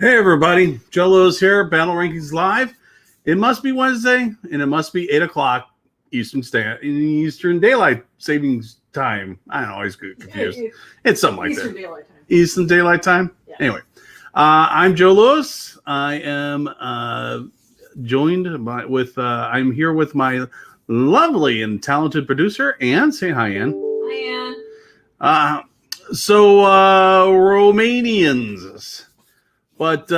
Hey everybody, Jolo's here, Battle Rankings Live. It must be Wednesday, and it must be 8 o'clock Eastern Daylight Savings Time. I don't know, I always get confused. It's something like Eastern that. Daylight Time. Eastern Daylight Time? Yeah. Anyway, I'm Joe Lewis. I am joined I'm here with my lovely and talented producer, Ann. Say hi, Ann. Hi, Ann. Romanians. But,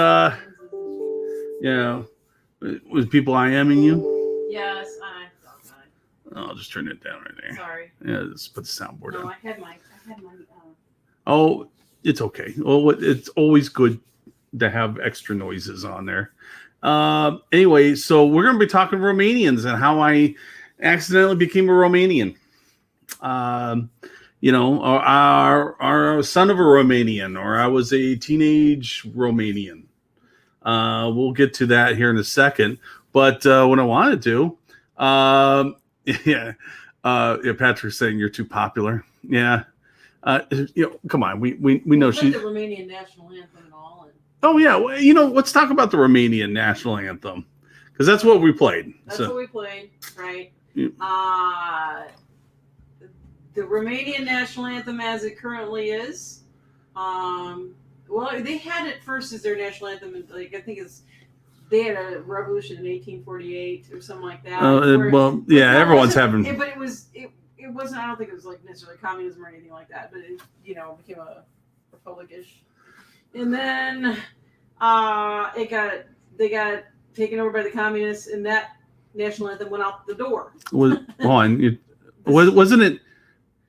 with people IMing you? Yes, I'll just turn it down right there. Sorry. Yeah, just put the soundboard on. I had my. Oh, it's okay. Well, it's always good to have extra noises on there. Anyway, so we're going to be talking Romanians and how I accidentally became a Romanian. Our son of a Romanian, or I was a teenage Romanian. We'll get to that here in a second. But what I want to do, Patrick's saying you're too popular. Yeah, come on, we know she's the Romanian national anthem and all. Oh yeah, well, let's talk about the Romanian national anthem because that's what we played. That's what we played, right? Yeah. The Romanian national anthem, as it currently is, they had it first as their national anthem, and I think they had a revolution in 1848 or something like that. Everyone's having. But it wasn't. I don't think it was like necessarily communism or anything like that. But it became a republic-ish, and then they got taken over by the communists, and that national anthem went out the door. Wasn't it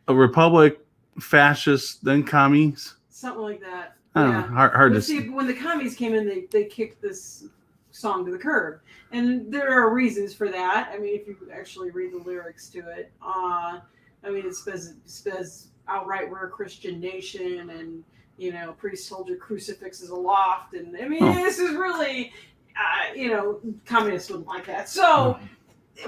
a republic, fascist, then commies? Something like that. I don't know. Hard to see. When the commies came in, they kicked this song to the curb, and there are reasons for that. I mean, if you actually read the lyrics to it, it says outright we're a Christian nation, and priests hold your crucifixes aloft, and this is really, communists wouldn't like that. So.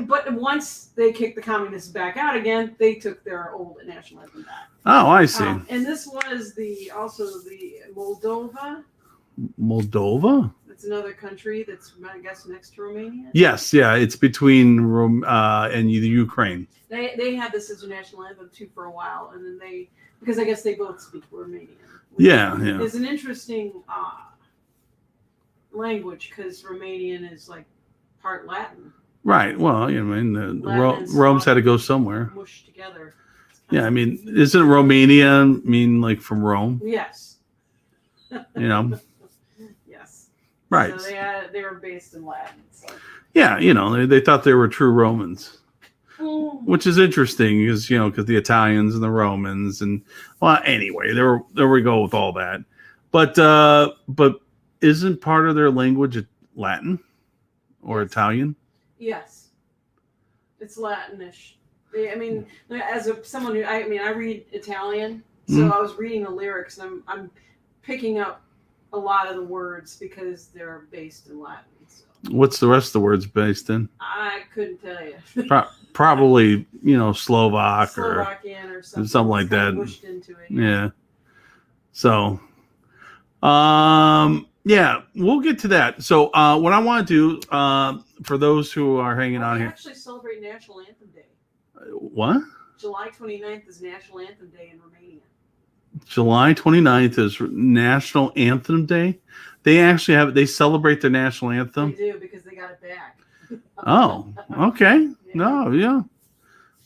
But once they kicked the communists back out again, they took their old national anthem back. Oh, I see. And this was also the Moldova. Moldova? It's another country that's, I guess, next to Romania. Yes, yeah, it's between Rome and the Ukraine. They had this as their national anthem too for a while, and then because I guess they both speak Romanian. Yeah, yeah. It's an interesting language because Romanian is like part Latin. Right. Well, I mean, Rome's had to go somewhere. Mushed together. Yeah, I mean, isn't Romania mean like from Rome? Yes. Yes. Right. So they were based in Latin. So. Yeah, they thought they were true Romans, which is interesting, because because the Italians and the Romans and anyway, there we go with all that, but isn't part of their language Latin or Italian? Yes, it's Latinish. I mean, as someone who I read Italian, so I was reading the lyrics, and I'm picking up a lot of the words because they're based in Latin. So. What's the rest of the words based in? I couldn't tell you. Probably Slovak or something like that. Pushed into it. Yeah. So, yeah, we'll get to that. So, what I want to do for those who are hanging on here, actually celebrate National Anthem Day. What? July 29th is National Anthem Day in Romania. July 29th is National Anthem Day. They celebrate their national anthem. They do, because they got it back. Oh, okay. Yeah. No, yeah.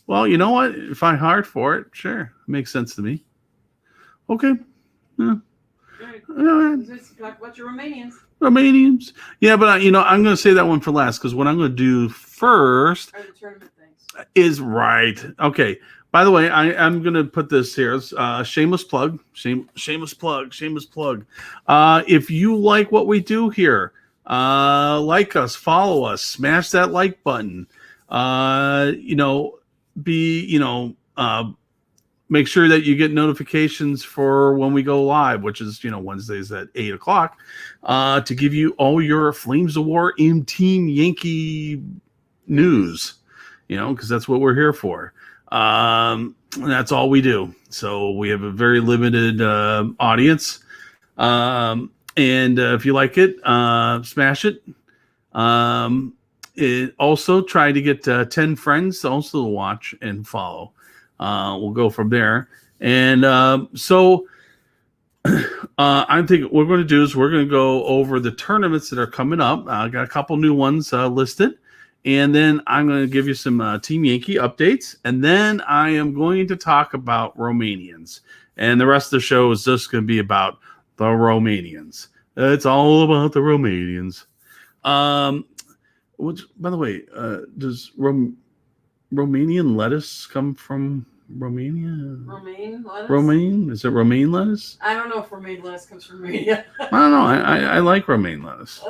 Well, you know what? If I hired for it, sure, makes sense to me. Okay. Yeah. Let's talk about your Romanians. Yeah, but I'm going to say that one for last, because what I'm going to do first are the tournament things. Is right. Okay. By the way, I'm going to put this here. Shameless plug. Shameless plug. If you like what we do here, like us, follow us, smash that like button. Make sure that you get notifications for when we go live, which is, Wednesdays at 8:00, to give you all your Flames of War in Team Yankee news, because that's what we're here for. That's all we do. So we have a very limited audience. And if you like it, smash it. Also try to get 10 friends also to watch and follow. We'll go from there. And so I think what we're going to do is we're going to go over the tournaments that are coming up. I got a couple new ones listed. And then I'm going to give you some Team Yankee updates. And then I am going to talk about Romanians. And the rest of the show is just going to be about the Romanians. It's all about the Romanians. Which, by the way, does Romanian lettuce come from Romania? Romaine lettuce? Romaine? Is it romaine lettuce? I don't know if romaine lettuce comes from Romania. I don't know. I like romaine lettuce.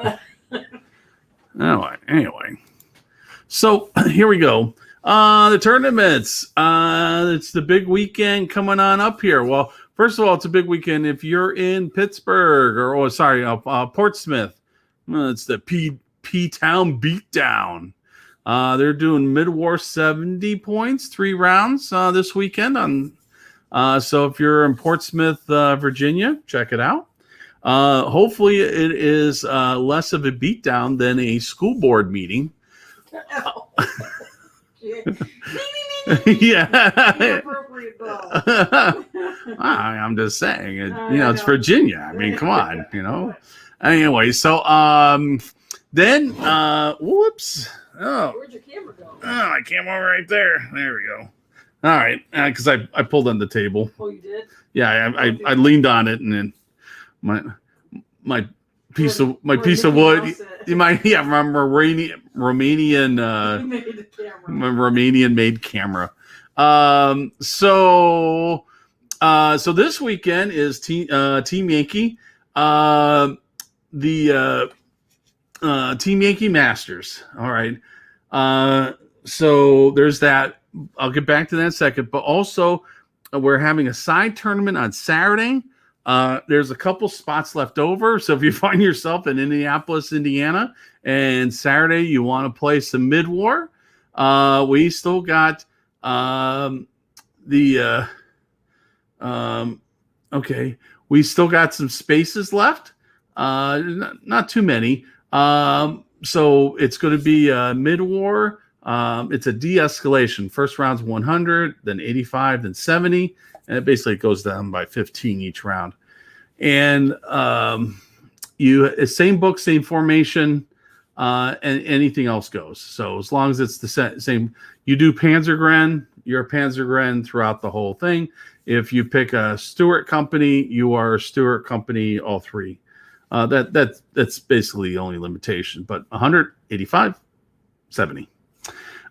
Anyway. So here we go. The tournaments. It's the big weekend coming on up here. Well, first of all, it's a big weekend if you're in Pittsburgh or Portsmouth. It's the P-Town Beatdown. They're doing mid-war 70 points, 3 rounds this weekend. So if you're in Portsmouth, Virginia, check it out. Hopefully it is less of a beatdown than a school board meeting. Yeah. Inappropriate ball. I'm just saying, it's Virginia. I mean, come on, Anyway, so then whoops. Oh, where'd your camera go? Oh, my camera right there. There we go. All right, because I pulled on the table. Oh, you did? Yeah, I leaned on it, and then my piece of wood. Romanian made camera. So this weekend is Team Yankee, the Team Yankee Masters. All right. So there's that. I'll get back to that in a second. But also, we're having a side tournament on Saturday. There's a couple spots left over. So if you find yourself in Indianapolis, Indiana, and Saturday you want to play some mid-war, we still got we still got some spaces left. Not too many. So it's going to be mid-war. It's a de-escalation. First round's 100, then 85, then 70, and it basically goes down by 15 each round. And same book, same formation, and anything else goes. So as long as it's the same, you do Panzergren, you're a Panzergren throughout the whole thing. If you pick a Stuart company, you are a Stuart company, all three. That's basically the only limitation. But 185, 70.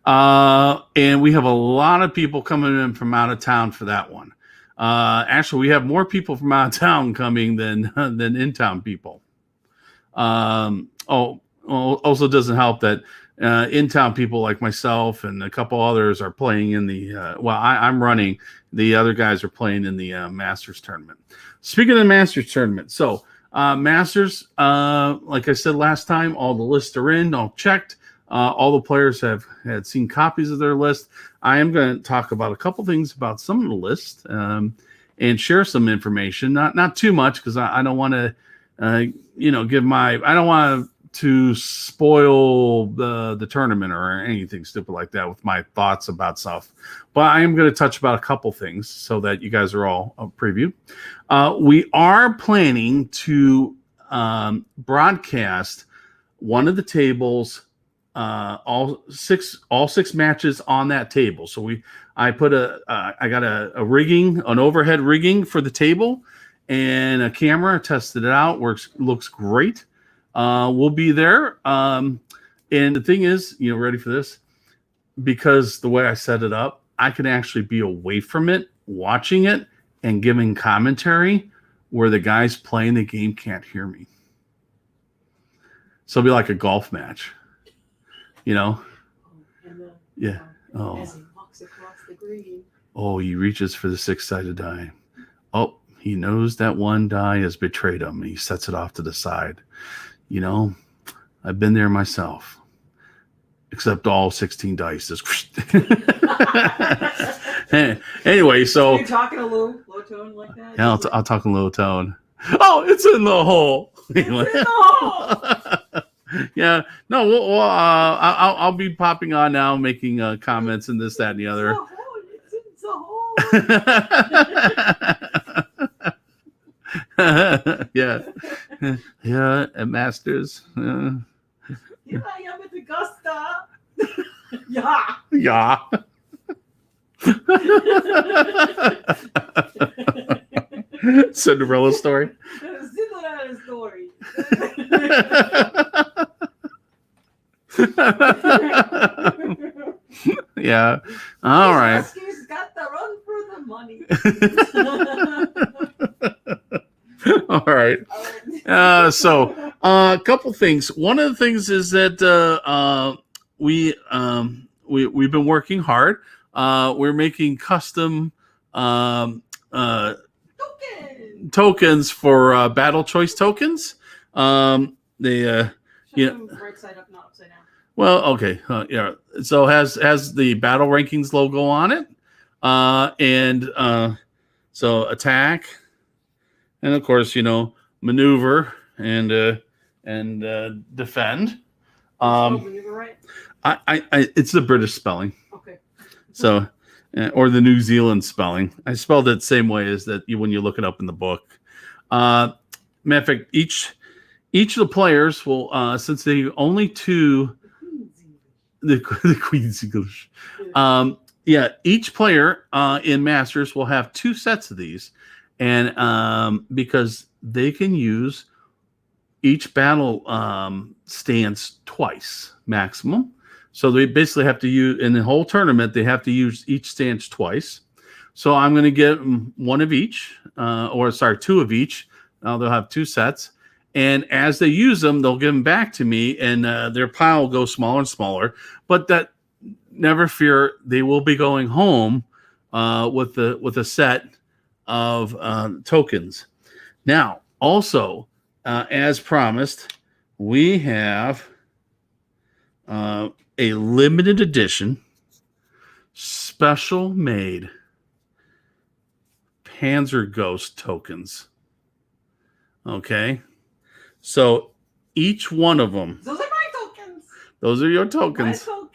And we have a lot of people coming in from out of town for that one. Actually, we have more people from out of town coming than in-town people. Also doesn't help that in-town people like myself and a couple others are playing in the I'm running. The other guys are playing in the Masters tournament. Speaking of the Masters tournament, so Masters, like I said last time, all the lists are in, all checked. All the players had seen copies of their list. I am going to talk about a couple things about some of the lists and share some information. Not too much because I don't want to, I don't want to spoil the tournament or anything stupid like that with my thoughts about stuff. But I am going to touch about a couple things so that you guys are all preview. We are planning to broadcast one of the tables. All six matches on that table. So I got a rigging, an overhead rigging for the table, and a camera. Tested it out. Looks great. We'll be there. And the thing is, ready for this? Because the way I set it up, I can actually be away from it, watching it, and giving commentary where the guys playing the game can't hear me. So it'll be like a golf match. Yeah. As he walks across the green. Oh, he reaches for the six-sided die. Oh, he knows that one die has betrayed him. He sets it off to the side. I've been there myself. Except all 16 dice. Anyway, so you're talking a low tone like that? Yeah, I'll talk in low tone. Oh, it's in the hole. It's in the hole. Yeah, no, I'll be popping on now, making comments and this, that, and the other. It's in the hole. Yeah, at Masters. Here I am at Augusta. Yeah. Cinderella story. Cinderella story. Yeah. All right. He's got to run for the money. All right. So a couple things. One of the things is that we've been working hard. We're making custom tokens for battle choice tokens. Right side up, not upside down. Well, okay, yeah. So has the battle rankings logo on it, and so attack, and of course maneuver and defend. Maneuver, right? It's the British spelling. Okay. So, or the New Zealand spelling. I spelled it the same way as that when you look it up in the book. Matter of fact, each of the players will, since they only two, the Queen's English. Each player in Masters will have two sets of these, and because they can use each battle stance twice maximum. So they basically have to use, in the whole tournament, they have to use each stance twice. So I'm going to get one of each, two of each. They'll have two sets. And as they use them, they'll give them back to me, and their pile will go smaller and smaller. But that, never fear, they will be going home with a set of tokens. Now, also, as promised, we have a limited edition, special made Panzer Ghost tokens. Okay. So each one of them, Those are my tokens. those are your My tokens. tokens.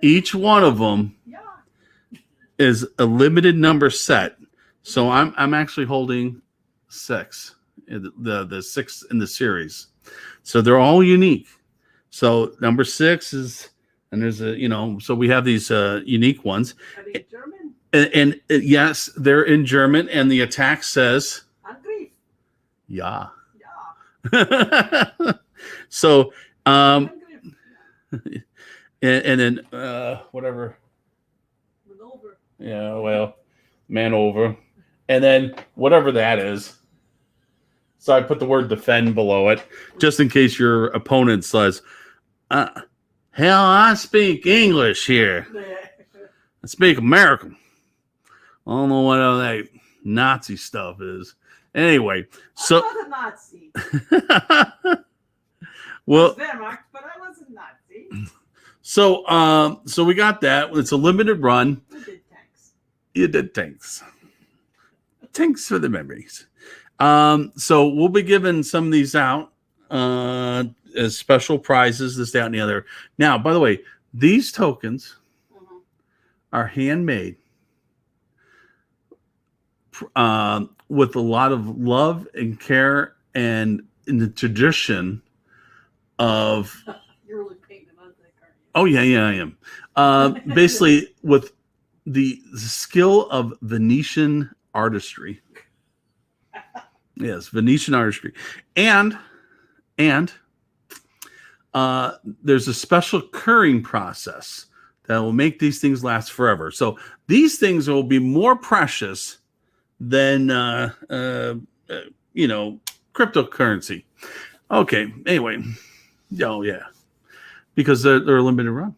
Each one of them Yeah. is a limited number set. So I'm actually holding 6, the 6 in the series. So they're all unique. So number 6 is, and there's so we have these unique ones. Are they German? And yes, they're in German, and the attack says, Angriff. yeah. Yeah. So, Angriff. and then whatever. Maneuver. Yeah, well, man over. And then whatever that is. So I put the word defend below it, just in case your opponent says, hell, I speak English here. I speak American. I don't know what all that Nazi stuff is. Anyway, so I'm not a Nazi. well, Wehrmacht, but I wasn't Nazi. so we got that. It's a limited run. Who did tanks? You did tanks. Thanks for the memories. So we'll be giving some of these out as special prizes, this, that, and the other. Now, by the way, these tokens are handmade with a lot of love and care and in the tradition of. You're really painting them out there, aren't you? Oh, yeah, I am. Basically, with the skill of Venetian artistry. Yes, Venetian artistry. And there's a special curing process that will make these things last forever. So these things will be more precious than cryptocurrency. Okay, anyway. Oh yeah. Because they're a limited run.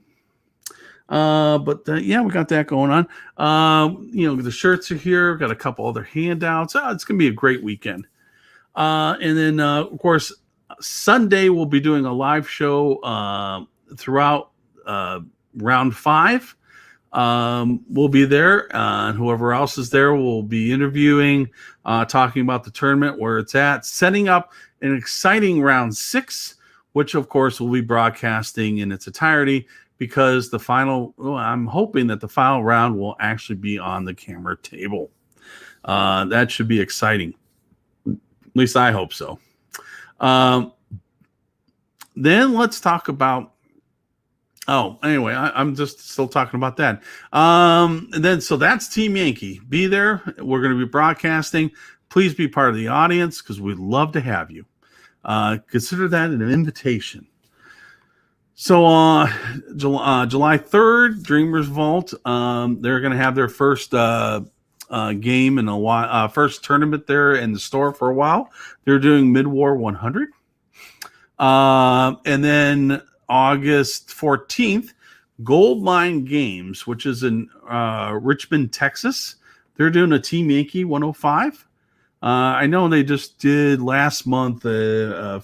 But yeah, we got that going on. The shirts are here. Got a couple other handouts. It's gonna be a great weekend. And then of course Sunday we'll be doing a live show throughout round 5. We'll be there, and whoever else is there will be interviewing, talking about the tournament, where it's at, setting up an exciting round 6, which of course will be broadcasting in its entirety. Because I'm hoping that the final round will actually be on the camera table. That should be exciting. At least I hope so. Then let's talk about. Oh, anyway, I'm just still talking about that. So that's Team Yankee. Be there. We're going to be broadcasting. Please be part of the audience because we'd love to have you. Consider that an invitation. So July 3rd, Dreamers Vault, they're going to have their first game in a while, first tournament there in the store for a while. They're doing Mid-War 100. And then August 14th, Goldmine Games, which is in Richmond, Texas. They're doing a Team Yankee 105. I know they just did last month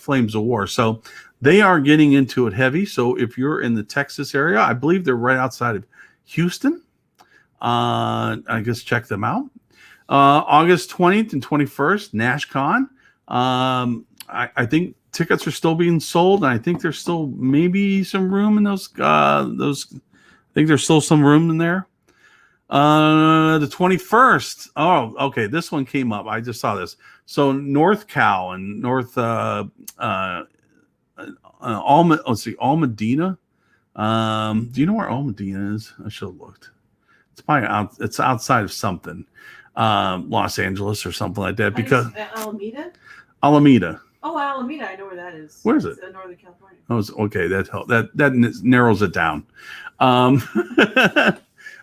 Flames of War. So they are getting into it heavy. So if you're in the Texas area, I believe they're right outside of Houston. I guess check them out. August 20th and 21st, NashCon. I think tickets are still being sold, and I think there's still maybe some room in those. I think there's still some room in there. The 21st. Oh, okay. This one came up. I just saw this. So North Cal and North Almadena. Do you know where Almadena is? I should have looked. It's probably it's outside of something, Los Angeles or something like that. Because Alameda. Alameda. Oh, Alameda. I know where that is. Where is it? It's in Northern California. Oh, okay. That narrows it down. Near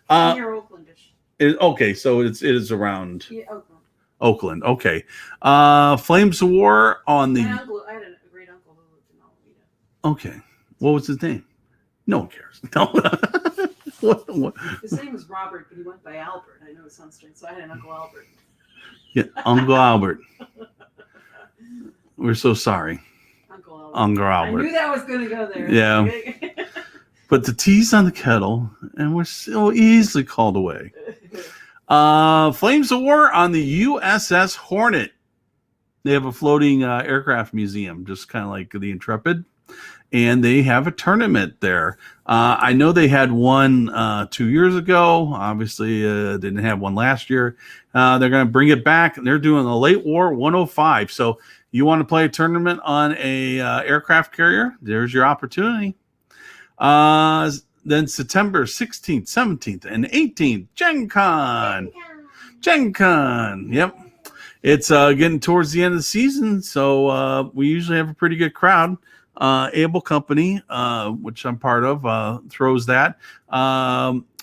Oaklandish. Okay, so it is around Oakland. Okay. Flames of War on the. I had a great uncle who lived in Alameda. Okay. What was his name? No one cares. No. what? His name was Robert, but he went by Albert. I know it sounds strange, so I had an Uncle Albert. Yeah, Uncle Albert. We're so sorry. Uncle Albert. Uncle I Albert. knew that was going to go there. Yeah. But the tea's on the kettle, and we're so easily called away. Flames of War on the USS Hornet. They have a floating aircraft museum, just kind of like the Intrepid, and they have a tournament there. I know they had one 2 years ago. Obviously, didn't have one last year. They're going to bring it back, and they're doing a late war 105. So you want to play a tournament on a aircraft carrier? There's your opportunity. Then September 16th, 17th, and 18th, Gen Con. Gen Con. Yep. It's getting towards the end of the season, so we usually have a pretty good crowd. Able Company, which I'm part of, throws that.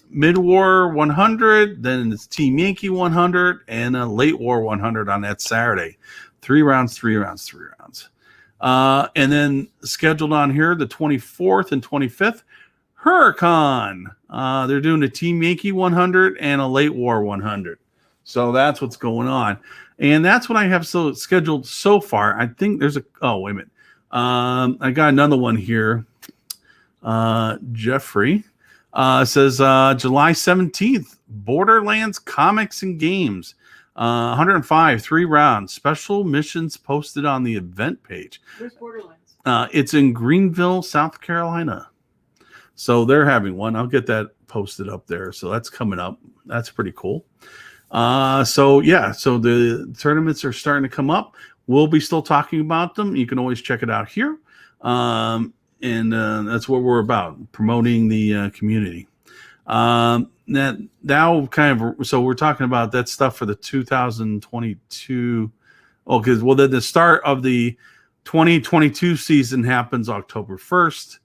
Mid-War 100, then it's Team Yankee 100, and a Late War 100 on that Saturday. 3 rounds. And then scheduled on here, the 24th and 25th, Huracan. They're doing a Team Yankee 100 and a Late War 100. So that's what's going on. And that's what I have scheduled so far. I think there's wait a minute. I got another one here. Jeffrey says July 17th, Borderlands Comics and Games. 105, 3 rounds. Special missions posted on the event page. Where's Borderlands? It's in Greenville, South Carolina. So they're having one. I'll get that posted up there. So that's coming up. That's pretty cool. So the tournaments are starting to come up. We'll be still talking about them. You can always check it out here. And that's what we're about, promoting the community. So we're talking about that stuff for the 2022. Then the start of the 2022 season happens October 1st.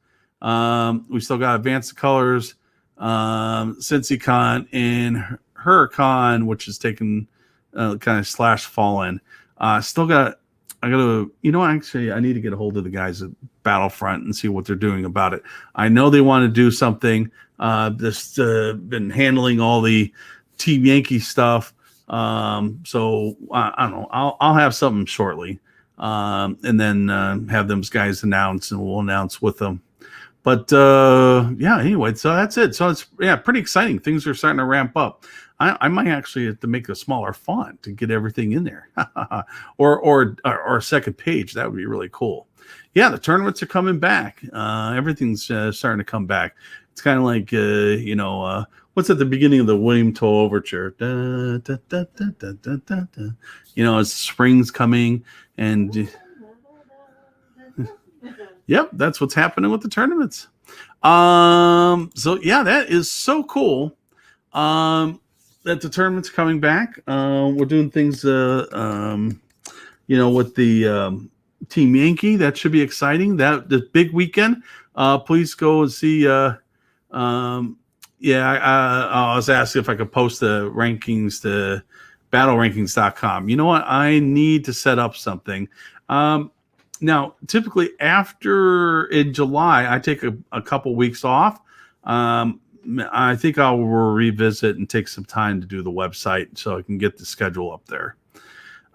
We still got Advance the Colors, CincyCon, and Huracan, which is taken kind of /Fallen. I need to get a hold of the guys at Battlefront and see what they're doing about it. I know they want to do something. Been handling all the Team Yankee stuff. So I don't know. I'll have something shortly, and then have them guys announce, and we'll announce with them. But anyway, so that's it. So it's pretty exciting. Things are starting to ramp up. I might actually have to make a smaller font to get everything in there, or a second page. That would be really cool. Yeah, the tournaments are coming back. Everything's starting to come back. It's kind of like what's at the beginning of the William Tell Overture? Da, da, da, da, da, da, da, da. As spring's coming, and yep, that's what's happening with the tournaments. That is so cool. That the tournament's coming back. We're doing things, with the Team Yankee. That should be exciting. The big weekend. Please go and see. I was asking if I could post the rankings to battlerankings.com. You know what? I need to set up something. Now, typically in July, I take a couple weeks off. I think I will revisit and take some time to do the website so I can get the schedule up there.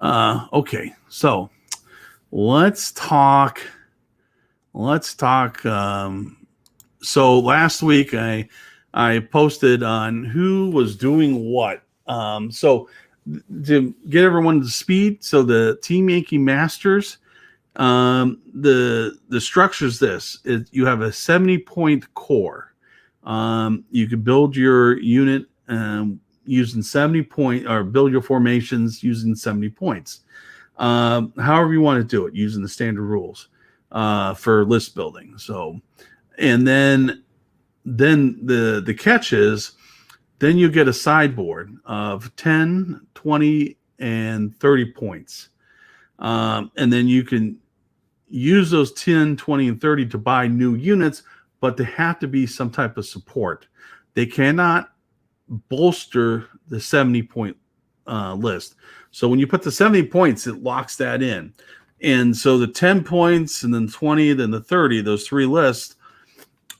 Okay, so let's talk. So last week I posted on who was doing what. So to get everyone to speed, so the Team Yankee Masters, the structure is this: you have a 70-point core. You can build your unit using 70 points, or build your formations using 70 points. However you want to do it, using the standard rules for list building. So, and then the catch is, then you get a sideboard of 10, 20, and 30 points. And then you can use those 10, 20, and 30 to buy new units, but they have to be some type of support. They cannot bolster the 70-point list. So when you put the 70 points, it locks that in. And so the 10 points and then 20, then the 30, those three lists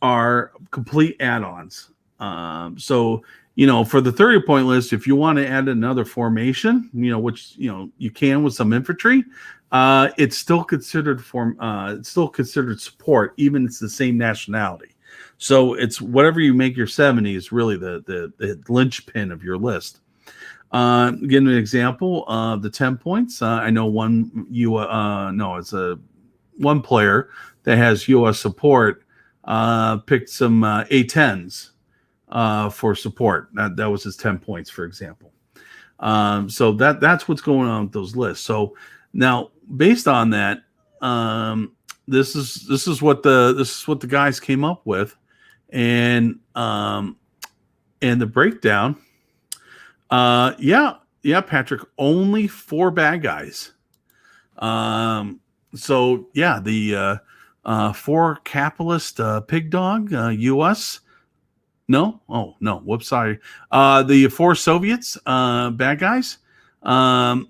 are complete add-ons. So for the 30-point list, if you want to add another formation, which you can with some infantry, it's still considered support, even if it's the same nationality. So it's whatever you make your 70 is really the linchpin of your list. Give an example of the 10 points. I know one player that has U.S. support picked some A10s for support. That was his 10 points, for example. So that's what's going on with those lists. So now, based on that, this is what the guys came up with, and the breakdown. Yeah, Patrick. Only 4 bad guys. So yeah, the 4 capitalist pig dog U.S. No, oh no, whoops, sorry. The 4 Soviets bad guys. Well,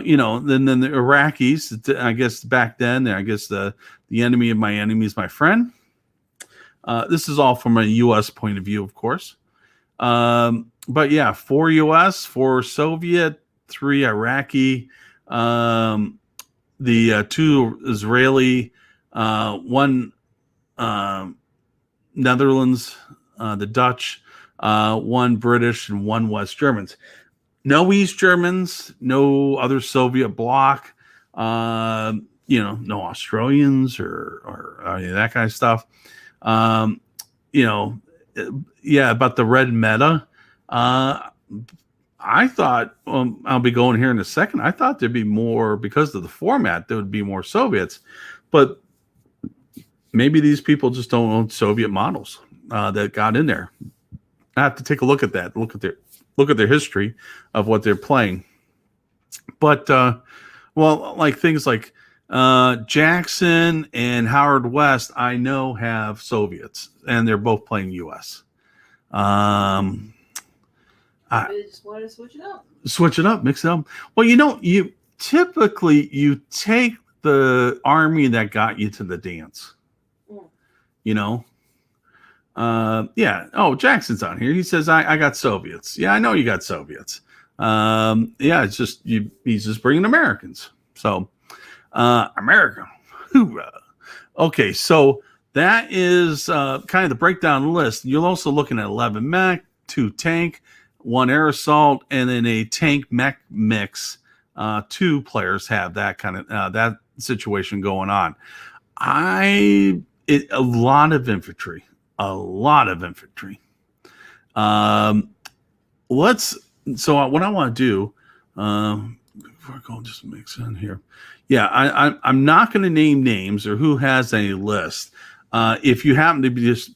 then the Iraqis. I guess back then, I guess the enemy of my enemy is my friend. This is all from a U.S. point of view, of course. But yeah, 4 U.S., 4 Soviet, 3 Iraqi, the 2 Israeli, 1 Netherlands, the Dutch, 1 British, and 1 West Germans. No East Germans, no other Soviet bloc, no Australians or any of that kind of stuff. Yeah, about the red meta. I thought, I'll be going here in a second. I thought there'd be more, because of the format, there would be more Soviets, but maybe these people just don't own Soviet models that got in there. I have to take a look at that. Look at their history of what they're playing. But like things like Jackson and Howard West, I know have Soviets, and they're both playing U.S. I just wanted to switch it up. Switch it up, mix it up. Well, you typically take the army that got you to the dance. Yeah. Oh, Jackson's on here. He says, I got Soviets. Yeah, I know you got Soviets. Yeah, it's just he's just bringing Americans. So, America. Hoorah. Okay, so that is kind of the breakdown list. You're also looking at 11 mech, 2 tank, 1 air assault, and then a tank mech mix. 2 players have that kind of that situation going on. A lot of infantry. So what I want to do, before I go just mix in here. Yeah, I'm not going to name names or who has any list. If you happen to be just,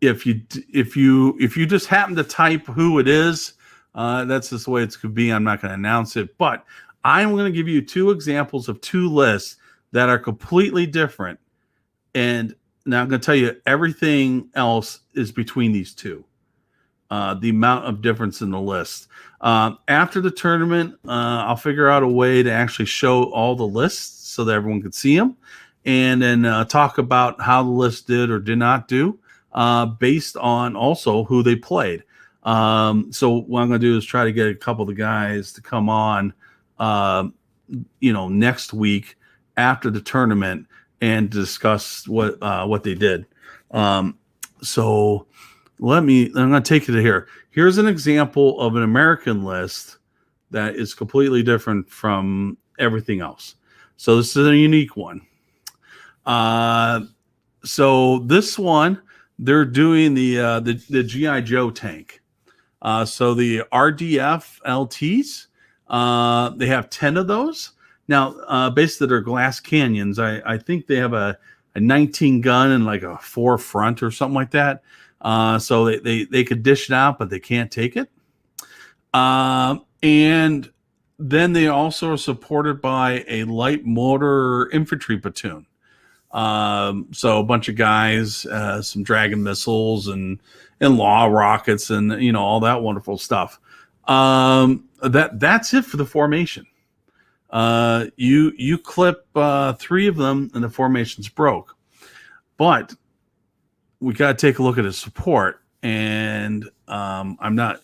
if you just happen to type who it is, that's just the way it's could be. I'm not going to announce it, but I'm going to give you 2 examples of 2 lists that are completely different. And now I'm going to tell you everything else is between these 2. The amount of difference in the list. After the tournament, I'll figure out a way to actually show all the lists so that everyone can see them, and then talk about how the list did or did not do, based on also who they played. So what I'm going to do is try to get a couple of the guys to come on, next week after the tournament and discuss what they did. So I'm going to take you to here. Here's an example of an American list that is completely different from everything else. So this is a unique one. So this one, they're doing the G.I. Joe tank. So the RDF LTs, they have 10 of those. Now, basically, they're glass canyons. I think they have a 19 gun and like a 4 front or something like that. So they could dish it out, but they can't take it. And then they also are supported by a light mortar infantry platoon. So a bunch of guys, some Dragon missiles and law rockets and all that wonderful stuff. That's it for the formation. You clip 3 of them and the formation's broke. But we got to take a look at his support, and I'm not,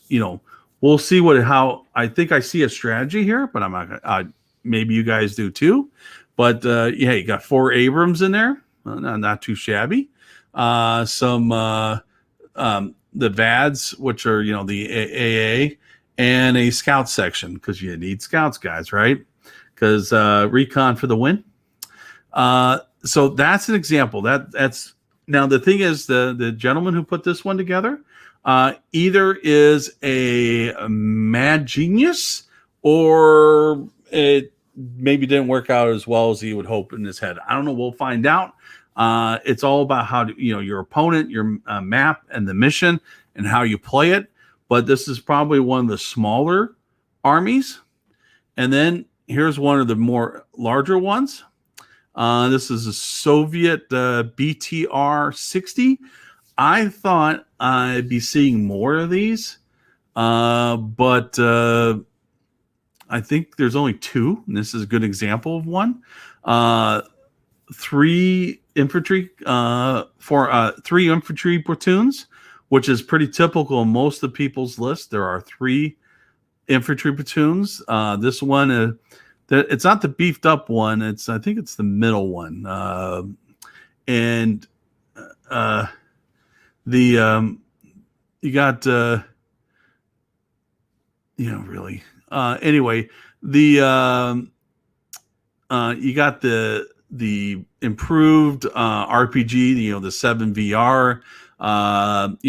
we'll see how I think I see a strategy here, but I'm not gonna, maybe you guys do too. But yeah, you got 4 Abrams in there, not too shabby. Some VADs, which are the AA, and a scout section, because you need scouts, guys, right? Because recon for the win. So that's an example. That's now the thing is the gentleman who put this one together either is a mad genius, or it maybe didn't work out as well as he would hope in his head. I don't know. We'll find out. It's all about how your opponent, your map, and the mission, and how you play it. But this is probably one of the smaller armies. And then here's one of the more larger ones. This is a Soviet BTR 60. I thought I'd be seeing more of these, but I think there's only two, and this is a good example of one. 3 infantry three infantry platoons, which is pretty typical in most of people's lists. There are 3 infantry platoons. This one, it's not the beefed up one. I think it's the middle one. And you got really. Anyway, you got the improved RPG, the 7VR.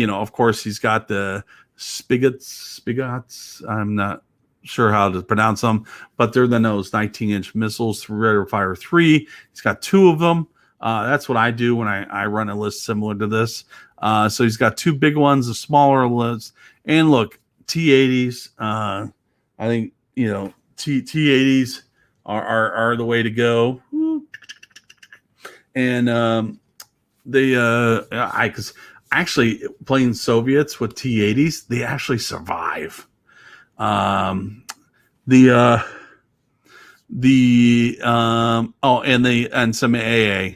Of course, he's got the spigots. I'm not sure how to pronounce them, but they're those 19-inch missiles, Rate of Fire 3. He's got 2 of them. That's what I do when I run a list similar to this. So he's got 2 big ones, a smaller list, and look, T80s. I think T80s are the way to go. And because actually playing Soviets with T80s, they actually survive. And some AA.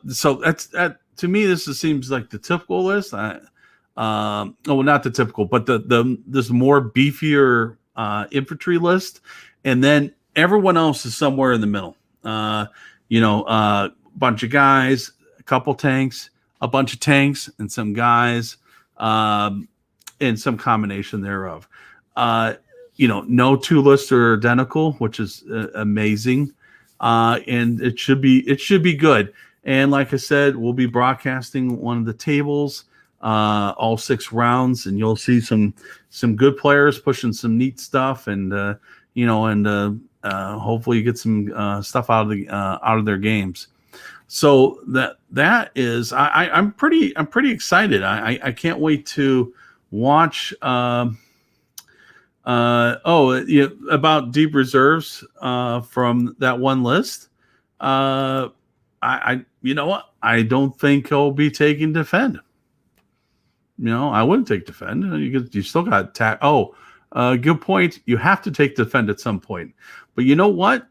So that to me, seems like the typical list. Not the typical, but this more beefier infantry list, and then everyone else is somewhere in the middle. Bunch of guys, a couple tanks, a bunch of tanks, and some guys, and some combination thereof. No 2 lists are identical, which is amazing, and it should be good. And like I said, we'll be broadcasting one of the tables, all 6 rounds, and you'll see some good players pushing some neat stuff, and hopefully you get some stuff out of their games. So that is, I'm pretty excited. I can't wait to watch. About deep reserves from that one list. You know what? I don't think he'll be taking defend. I wouldn't take defend. You still got attack. Good point. You have to take defend at some point. But you know what?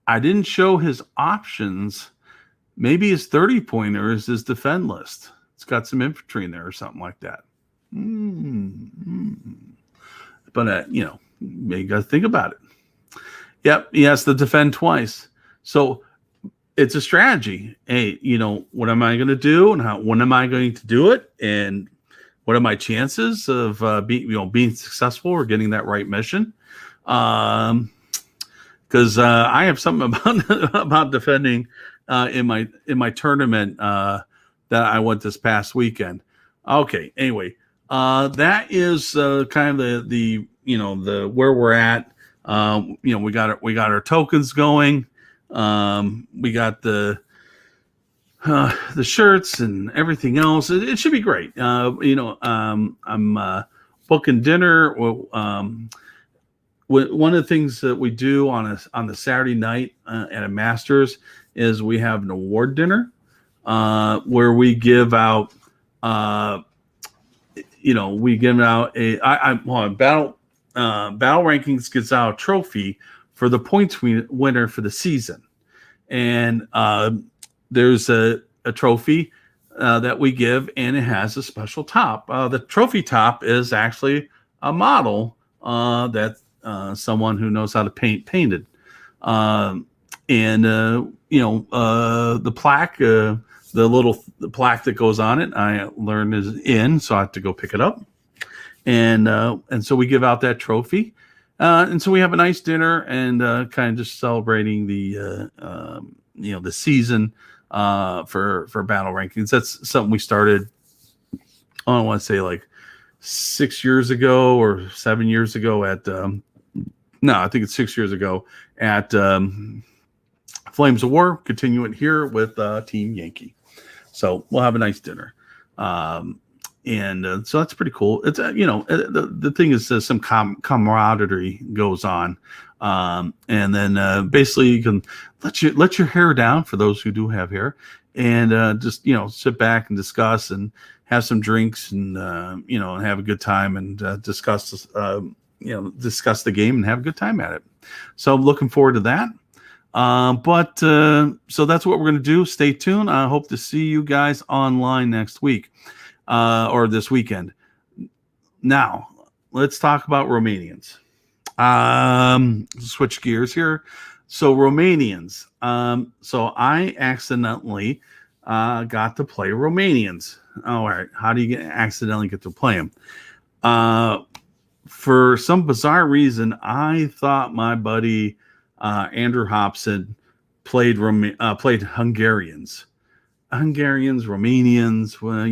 I didn't show his options. Maybe his 30-pointer is his defend list. It's got some infantry in there or something like that. But you got to think about it. Yep, he has to defend twice. So it's a strategy. Hey, what am I going to do, and when am I going to do it, and what are my chances of being successful or getting that right mission? Because I have something about defending in my tournament that I went this past weekend. Okay, anyway, that is kind of the where we're at. We got our tokens going. We got the shirts and everything else. It should be great. I'm booking dinner. One of the things that we do on the Saturday night at a Masters is we have an award dinner where we give out battle rankings gets out a trophy for the points winner for the season, and there's a trophy that we give, and it has a special top. The trophy top is actually a model that someone who knows how to paint painted. and the plaque, the plaque that goes on it, I learned is in, so I have to go pick it up, and so we give out that trophy, and so we have a nice dinner and kind of just celebrating the season for battle rankings. That's something we started. I don't want to say like 6 years ago or 7 years ago at no, I think it's 6 years ago at Flames of War. Continue it here with Team Yankee. So we'll have a nice dinner. And so that's pretty cool. It's the thing is some camaraderie goes on, and then basically you can let your hair down for those who do have hair, and just sit back and discuss and have some drinks and and have a good time and discuss discuss the game and have a good time at it. So I'm looking forward to that. So that's what we're going to do. Stay tuned. I hope to see you guys online next week or this weekend. Now, let's talk about Romanians. Switch gears here. So Romanians. So I accidentally got to play Romanians. All right. How do you accidentally get to play them? For some bizarre reason, I thought my buddy Andrew Hobson played Hungarians, Romanians. Well,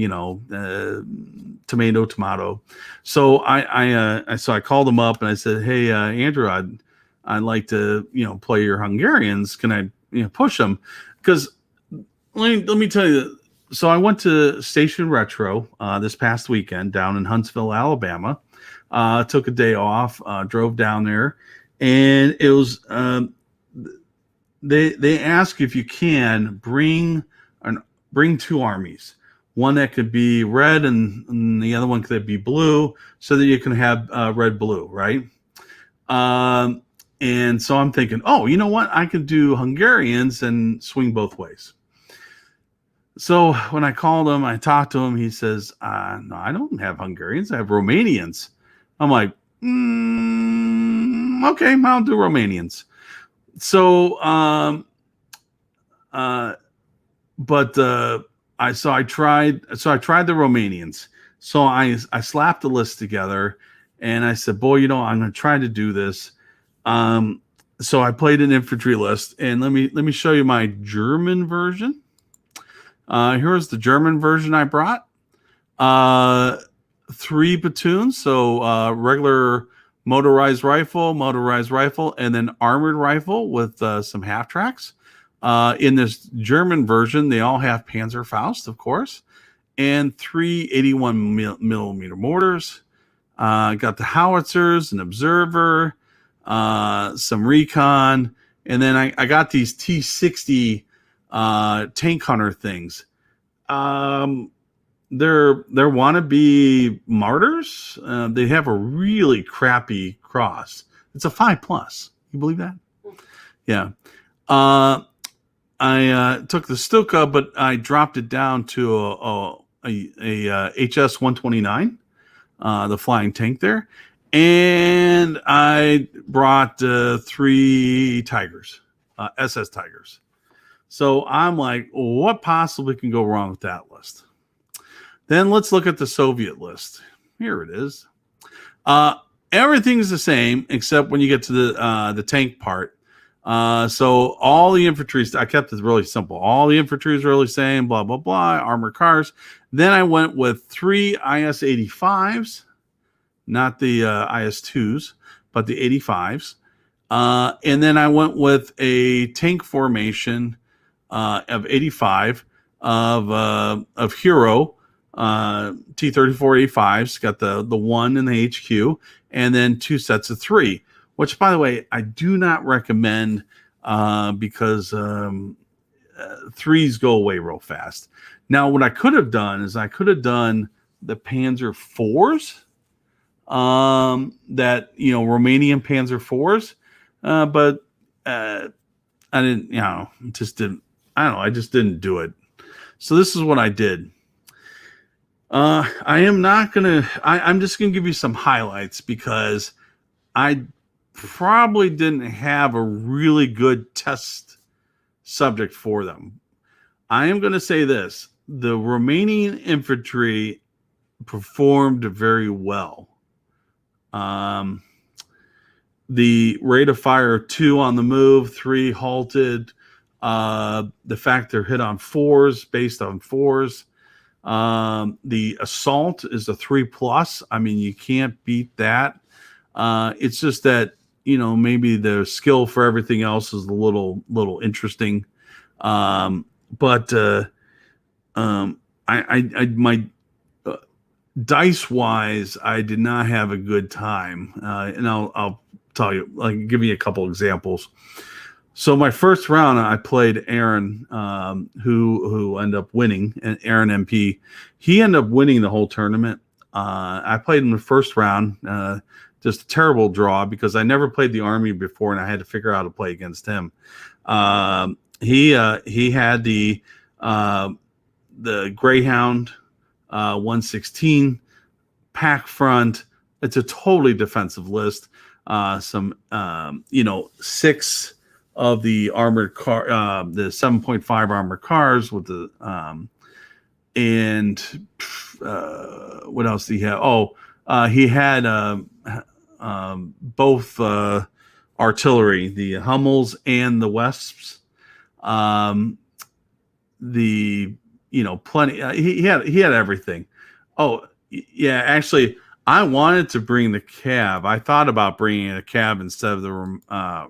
tomato. So I called him up and I said, "Hey, Andrew, I'd like to play your Hungarians. Can I push them?" Because let me tell you. So I went to Station Retro this past weekend down in Huntsville, Alabama. Took a day off, drove down there, and it was they ask if you can bring two armies, one that could be red and the other one could be blue, so that you can have red blue, right? And so I'm thinking, oh, you know what? I could do Hungarians and swing both ways. So when I called him, I talked to him. He says, "No, I don't have Hungarians. I have Romanians." I'm like, okay, I'll do Romanians. So, I tried the Romanians. So I slapped the list together, and I said, boy, I'm going to try to do this. So I played an infantry list, and let me show you my German version. Here's the German version I brought. 3 platoons, so regular motorized rifle, and then armored rifle with some half tracks. In this German version, they all have Panzerfaust, of course, and 3 81 millimeter mortars. Got the howitzers, an observer, some recon, and then I got these T-60 tank hunter things. They're wannabe martyrs. They have a really crappy cross. It's a 5+. You believe that? Yeah. I took the Stuka, but I dropped it down to a HS 129, the flying tank there, and I brought 3 Tigers, SS Tigers. So I'm like, what possibly can go wrong with that list? Then let's look at the Soviet list. Here it is. Everything's the same except when you get to the tank part. So all the infantry, I kept it really simple. All the infantry is really the same, blah, blah, blah, armored cars. Then I went with 3 IS-85s, not the IS-2s, but the 85s. And then I went with a tank formation of 85 of Hero, T-34-85s, got the 1 in the HQ, and then 2 sets of 3, which, by the way, I do not recommend because 3s go away real fast. Now, what I could have done is I could have done the Panzer IVs, that, Romanian Panzer IVs, but I didn't, I just didn't do it. So this is what I did. I'm just going to give you some highlights because I probably didn't have a really good test subject for them. I am going to say this: the Romanian infantry performed very well. The rate of fire 2 on the move, 3 halted. The fact they're hit on 4s, based on 4s. The assault is a 3+. I mean, you can't beat that. It's just that, maybe the skill for everything else is a little interesting. But my dice wise, I did not have a good time. And I'll tell you, give you a couple examples. So my first round, I played Aaron, who ended up winning, and Aaron MP. He ended up winning the whole tournament. I played in the first round, just a terrible draw because I never played the army before, and I had to figure out how to play against him. He had the Greyhound 116 pack front. It's a totally defensive list. Some 6 of the armored car, the 7.5 armored cars with the and what else did he have? He had both artillery, the Hummels and the Wesps. Plenty. He had everything. Oh yeah, actually, I wanted to bring the cab. I thought about bringing a cab instead of the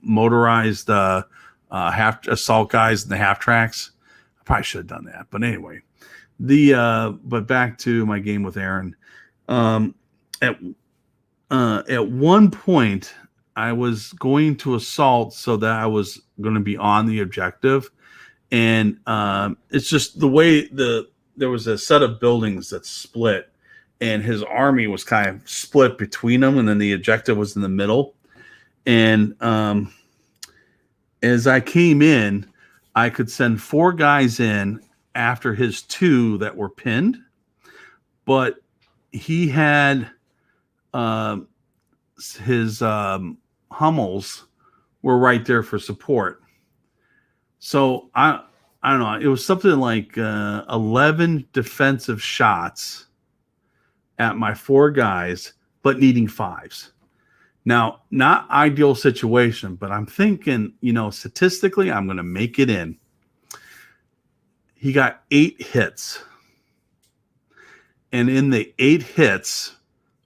motorized half assault guys and the half tracks. I probably should have done that, but anyway. But back to my game with Aaron. At one point, I was going to assault so that I was going to be on the objective, and it's just the way there was a set of buildings that split, and his army was kind of split between them, and then the objective was in the middle. And as I came in, I could send 4 guys in after his 2 that were pinned, but he had his Hummels were right there for support. So I don't know. It was something like 11 defensive shots at my 4 guys, but needing 5s. Now, not ideal situation, but I'm thinking, statistically, I'm going to make it in. He got 8 hits. And in the 8 hits,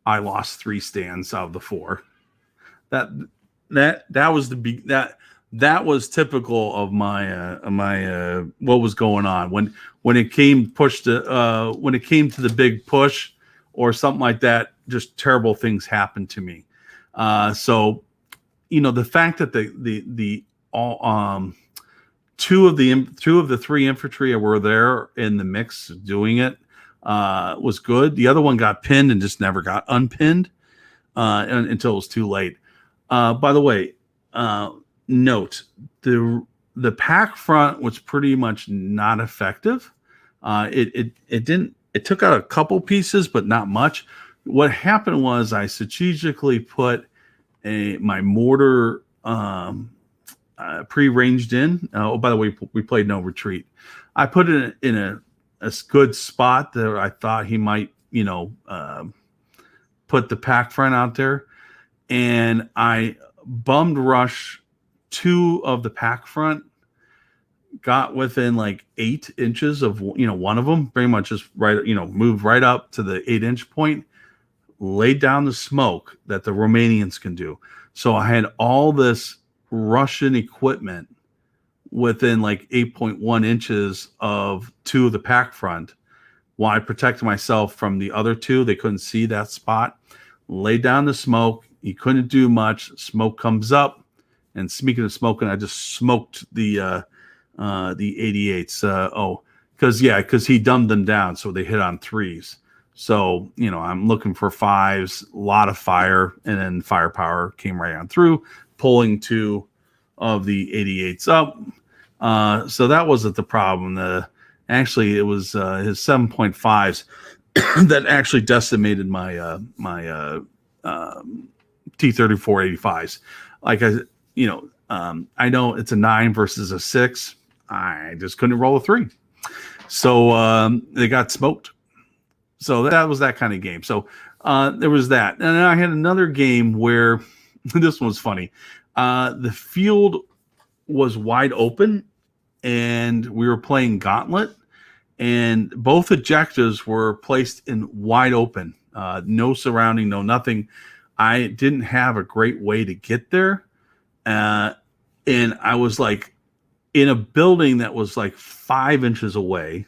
I lost 3 stands out of the 4. That was that was typical of my what was going on when it came to the big push or something like that. Just terrible things happened to me. So the fact that the 2 of the 3 infantry were there in the mix doing it was good. The other one got pinned and just never got unpinned until it was too late. By the way, note the pack front was pretty much not effective. It took out a couple pieces, but not much. What happened was I strategically put my mortar pre-ranged in. By the way, we played no retreat. I put it in a good spot that I thought he might, put the pack front out there, and I bummed rush 2 of the pack front, got within like 8 inches of one of them, pretty much just right, moved right up to the 8-inch point, laid down the smoke that the Romanians can do. So I had all this Russian equipment within like 8.1 inches of 2 of the pack front, while I protected myself from the other 2. They couldn't see that spot. Laid down the smoke. He couldn't do much. Smoke comes up, and speaking of smoking, I just smoked the 88s. Because he dumbed them down, so they hit on 3s. So I'm looking for 5s, a lot of fire, and then firepower came right on through, pulling 2 of the 88s up. So that wasn't the problem. Actually, it was his 7.5s that actually decimated my T-34 85s. Like I know it's a 9 versus a 6. I just couldn't roll a 3. So they got smoked. So that was that kind of game. So there was that. And then I had another game where this one was funny. The field was wide open and we were playing Gauntlet, and both objectives were placed in wide open. No surrounding, no nothing. I didn't have a great way to get there. And I was like in a building that was like 5 inches away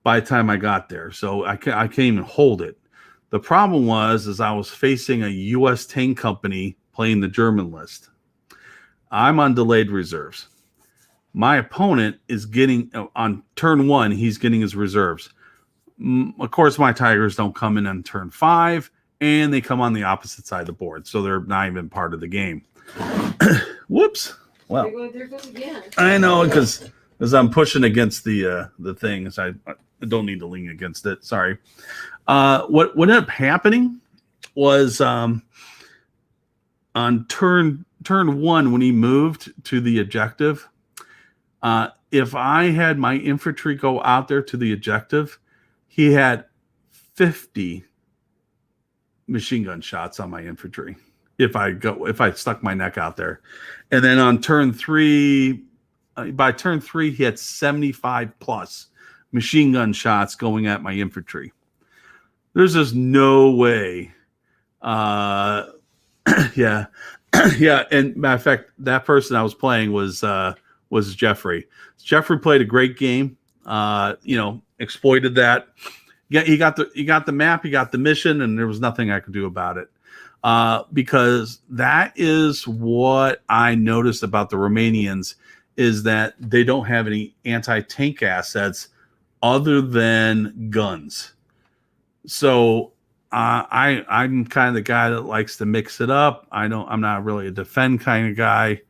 by the time I got there. So I can't even hold it. The problem was I was facing a U.S. tank company playing the German list. I'm on delayed reserves. My opponent is getting, on turn 1, he's getting his reserves. Of course, my Tigers don't come in on turn 5, and they come on the opposite side of the board, so they're not even part of the game. Whoops. Well, there goes again. I know, because as I'm pushing against the thing, I don't need to lean against it. Sorry. What ended up happening was on turn 1, when he moved to the objective, if I had my infantry go out there to the objective, he had 50 machine gun shots on my infantry. If I stuck my neck out there, and then on turn 3, by turn 3, he had 75 plus machine gun shots going at my infantry. There's just no way. Yeah. Yeah. And matter of fact, that person I was playing was Jeffrey. Jeffrey played a great game. Exploited that. Yeah, he got the map, he got the mission, and there was nothing I could do about it. Because that is what I noticed about the Romanians, is that they don't have any anti-tank assets other than guns. So I'm kind of the guy that likes to mix it up. I'm not really a defend kind of guy.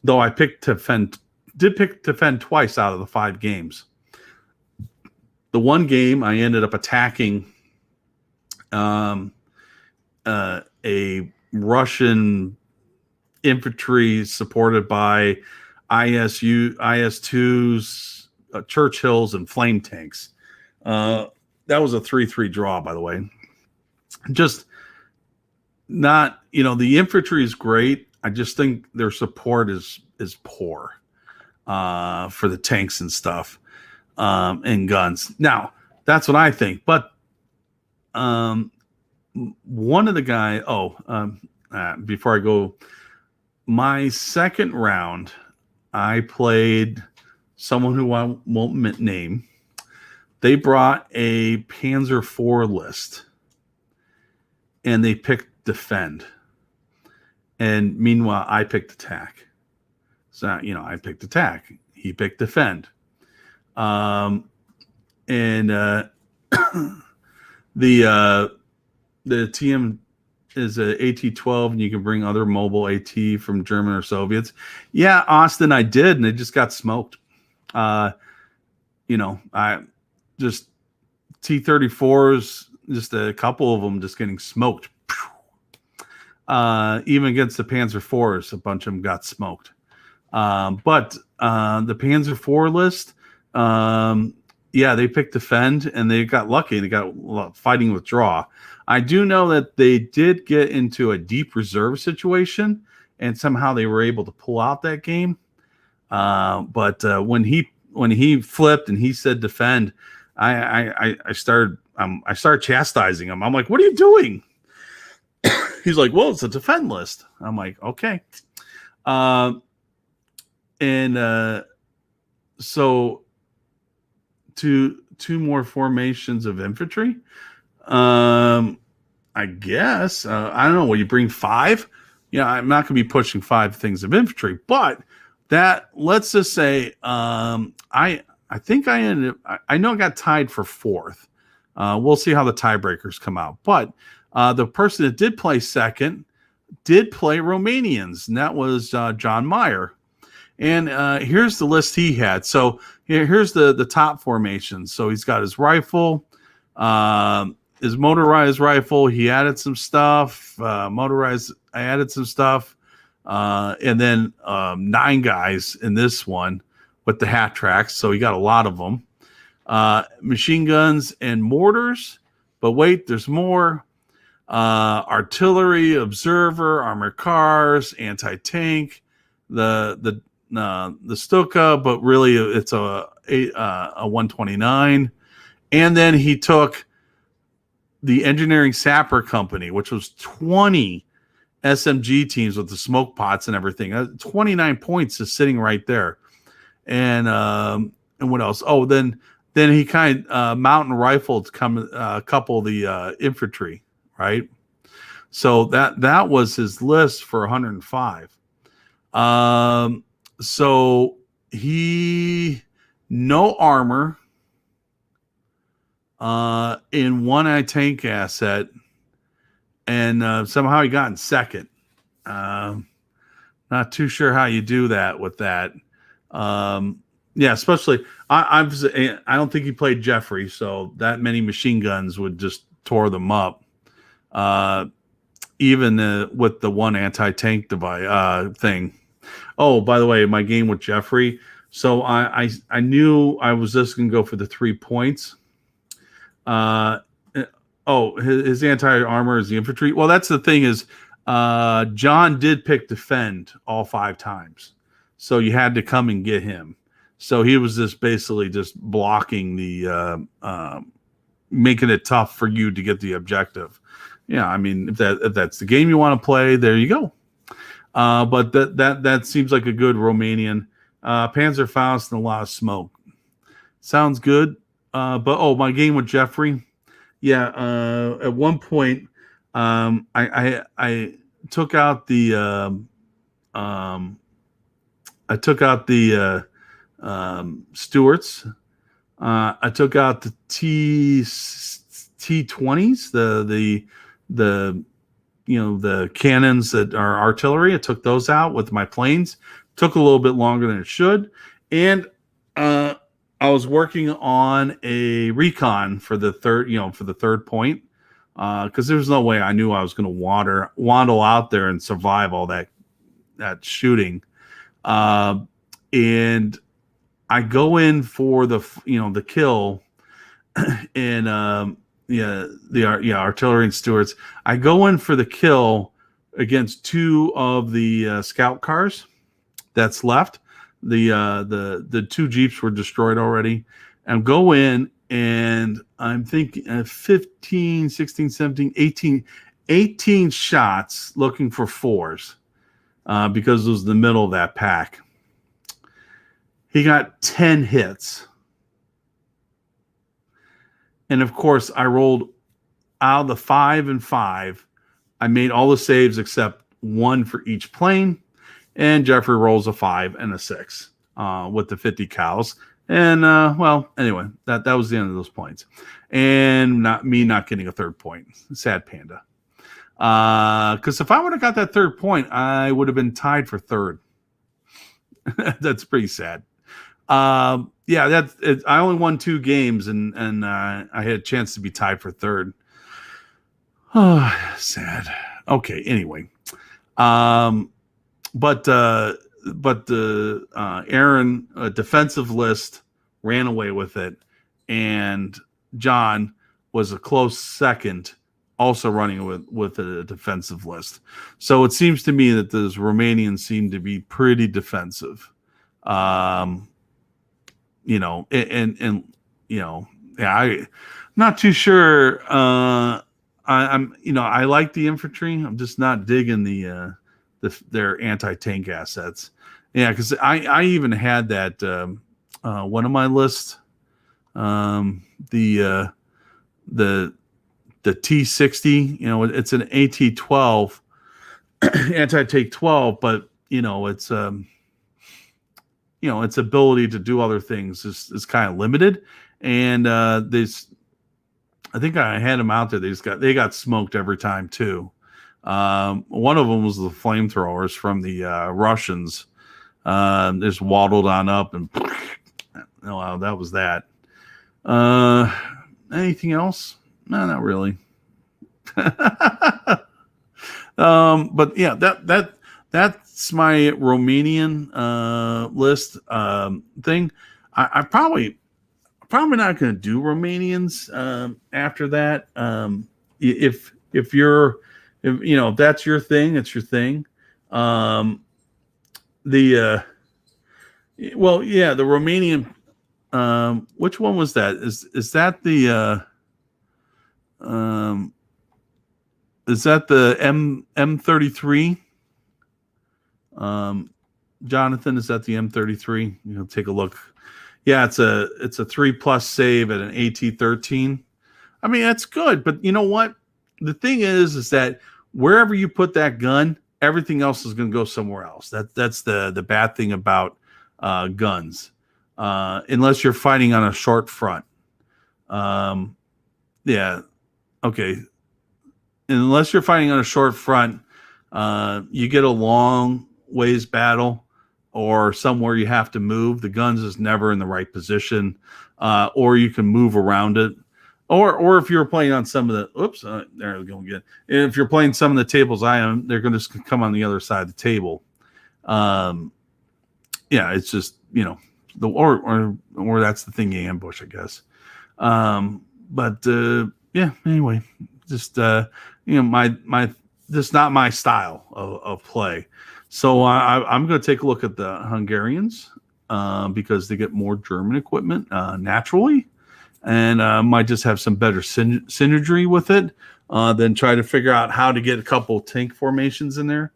Though I pick defend twice out of the 5 games. The one game I ended up attacking a Russian infantry supported by IS-2s, Churchills, and flame tanks. That was a 3-3 draw, by the way. Just not, the infantry is great. I just think their support is poor for the tanks and stuff, and guns. Now, that's what I think. But one of the guys, before I go, my second round, I played someone who I won't name. They brought a Panzer IV list, and they picked defend. And meanwhile, I picked attack. So, I picked attack. He picked defend. And the TM is a AT-12, and you can bring other mobile AT from German or Soviets. Yeah, Austin, I did, and they just got smoked. I just T-34s, just a couple of them just getting smoked. Even against the Panzer IVs, a bunch of them got smoked. But the Panzer IV list, they picked defend, and they got lucky. They got fighting withdraw. I do know that they did get into a deep reserve situation, and somehow they were able to pull out that game. But when he flipped and he said defend, I started chastising him. I'm like, "What are you doing?" He's like, "Well, it's a defend list." I'm like, "Okay." So two more formations of infantry. I guess I don't know. Will you bring 5? Yeah, I'm not going to be pushing 5 things of infantry, but that, let's just say, I think I ended up, I know I got tied for 4th. We'll see how the tiebreakers come out, but the person that did play second did play Romanians, and that was John Meyer. And here's the list he had. So here's the top formations. So he's got his rifle, his motorized rifle. He added some stuff. I added some stuff. and then 9 guys in this one with the hat tracks. So he got a lot of them. Machine guns and mortars. But wait, there's more. Artillery, observer, armored cars, anti-tank, the Stuka, but really it's a 129. And then he took the engineering sapper company, which was 20 SMG teams with the smoke pots and everything. 29 points is sitting right there. And what else? Oh, then he kind of mountain rifled a couple of the infantry, right? So that was his list for 105. So he no armor in one tank asset, and somehow he got in second. Not too sure how you do that with that. Yeah, especially I don't think he played Jeffrey, so that many machine guns would just tore them up. Even with the one anti-tank device thing. Oh, by the way, my game with Jeffrey. So I knew I was just going to go for the 3 points. His anti-armor is the infantry. Well, that's the thing is John did pick defend all 5 times. So you had to come and get him. So he was just basically just blocking the making it tough for you to get the objective. Yeah, I mean, if that's the game you want to play, there you go. But that seems like a good Romanian. Panzerfaust and a lot of smoke. Sounds good. But my game with Jeffrey. Yeah, at one point, I took out the Stewarts. I took out the T-20s, the cannons that are artillery. I took those out with my planes. Took a little bit longer than it should, and I was working on a recon for the third point, because there's no way I knew I was going to waddle out there and survive all that shooting, and I go in for the kill, and artillery and Stewarts. I go in for the kill against 2 of the scout cars that's left. The 2 Jeeps were destroyed already. And go in, and I'm thinking 15, 16, 17, 18 shots looking for 4s, because it was the middle of that pack. He got 10 hits. And of course, I rolled out of the 5 and 5. I made all the saves except 1 for each plane. And Jeffrey rolls a 5 and a 6 with the 50 cows. And anyway, that was the end of those points. And not getting a 3rd point. Sad panda. Because if I would have got that 3rd point, I would have been tied for 3rd. That's pretty sad. I only won 2 games, and I had a chance to be tied for 3rd. Oh, sad. Okay, anyway. But the Aaron defensive list ran away with it, and John was a close second, also running with a defensive list. So it seems to me that those Romanians seem to be pretty defensive. I'm not too sure. I like the infantry. I'm just not digging their anti-tank assets. Yeah, because I even had that one of my lists, the T-60. It's an AT-12 anti-tank 12, but its ability to do other things is kind of limited. And I think I had them out there. They got smoked every time too. One of them was the flamethrowers from the Russians. Just waddled on up, and that was that. Anything else? No, not really. But yeah, that's my Romanian list thing. I probably not going to do Romanians after that. If you're if that's your thing, it's your thing. Um, the well, yeah, the Romanian. Which one was that? Is that the um, is that the M33? Jonathan, is that the M33? Take a look. Yeah, it's a 3+ save at an AT-13. I mean, that's good, but you know what? The thing is that wherever you put that gun, everything else is going to go somewhere else. That's the bad thing about guns, unless you're fighting on a short front. Yeah, okay. Unless you're fighting on a short front, you get a long ways battle or somewhere you have to move. The guns is never in the right position, or you can move around it. Or if you're playing on some of the, oops, there we go again. If you're playing some of the tables I am, they're going to just come on the other side of the table. Yeah, it's just the or that's the thing you ambush, I guess. But yeah, anyway, just my just not my style of play. So I'm going to take a look at the Hungarians because they get more German equipment naturally. And might just have some better synergy with it than try to figure out how to get a couple tank formations in there,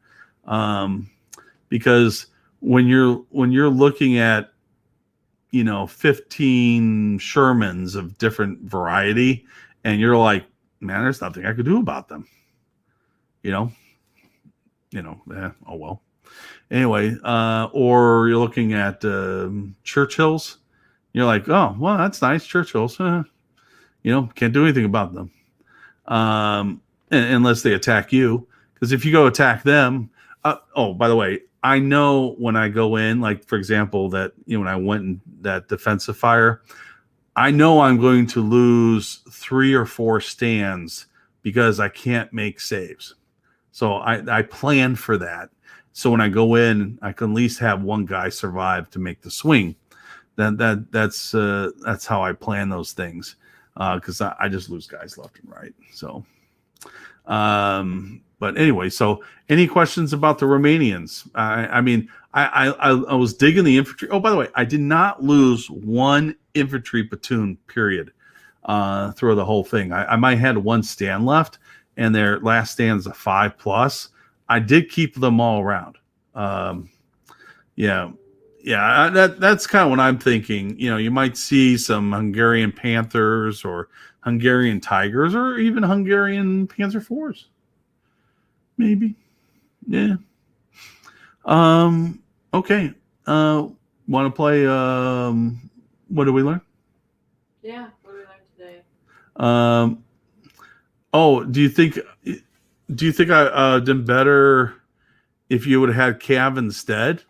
because when you're looking at 15 Shermans of different variety, and you're like, man, there's nothing I could do about them, oh well. Anyway, or you're looking at Churchills. You're like, oh, well, that's nice. Churchills, can't do anything about them unless they attack you. Because if you go attack them, oh, by the way, I know when I go in, like, for example, that, when I went in that defensive fire, I know I'm going to lose 3 or 4 stands because I can't make saves. So I plan for that. So when I go in, I can at least have one guy survive to make the swing. That's how I plan those things, because I just lose guys left and right. So, but anyway, so any questions about the Romanians? I mean, I was digging the infantry. Oh, by the way, I did not lose one infantry platoon period through the whole thing. I might have had one stand left, and their last stand's a 5+. I did keep them all around. Yeah. Yeah, that's kind of what I'm thinking. You might see some Hungarian Panthers or Hungarian Tigers or even Hungarian Panzer IVs. Maybe. Yeah. Okay. Want to play what did we learn? Yeah, what did we learn today? Oh, do you think I did better if you would have had Cav instead?